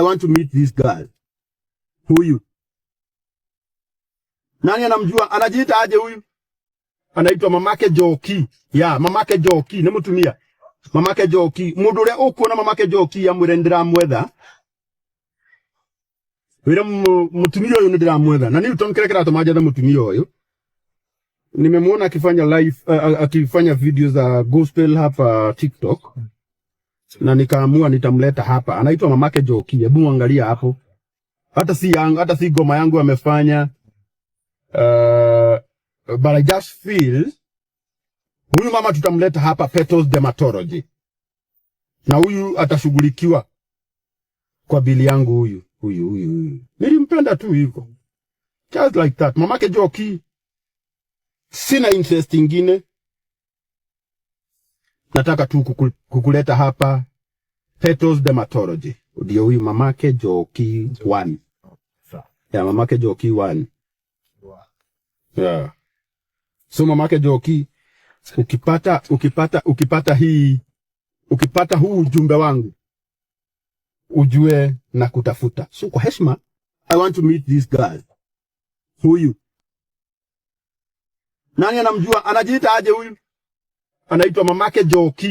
I want to meet this girl. Huyu. Nani anamjua? Anajiita aje huyu? Anaitwa mamake Joki. Ya, mamake Joki. Nimutumia. Mamake Joki. Mundu uria ukuona mamake Joki amwire ndiramwetha. Wira mutumia uyu ndiramwetha. Na ni utonkerekera tomaje na mutumia uyu. Nimemuona akifanya live akifanya video za gospel hapa TikTok. Na nikaamua nitamleta hapa. Anaitwa mamake Joki. Hebu angalia hapo. Hata si goma yangu amefanya. But I just feel huyu mama tutamleta hapa Petals Dermatology. Na huyu atashughulikiwa kwa bili yangu huyu. Nilimpenda tu hivyo. Just like that. Mamake Joki. Sina interest ingine. Nataka tu kukuleta hapa Petals Dermatology. Ndio huyu mamake Joki 1. Ya mamake Joki 1. Yeah. So mamake Joki, ukipata huu ujumbe wangu, ujue na kutafuta. So kwa heshima, I want to meet this girl. Huyu. Nani anamjua? Anajiita aje huyu? Anaitwa mamake Joki.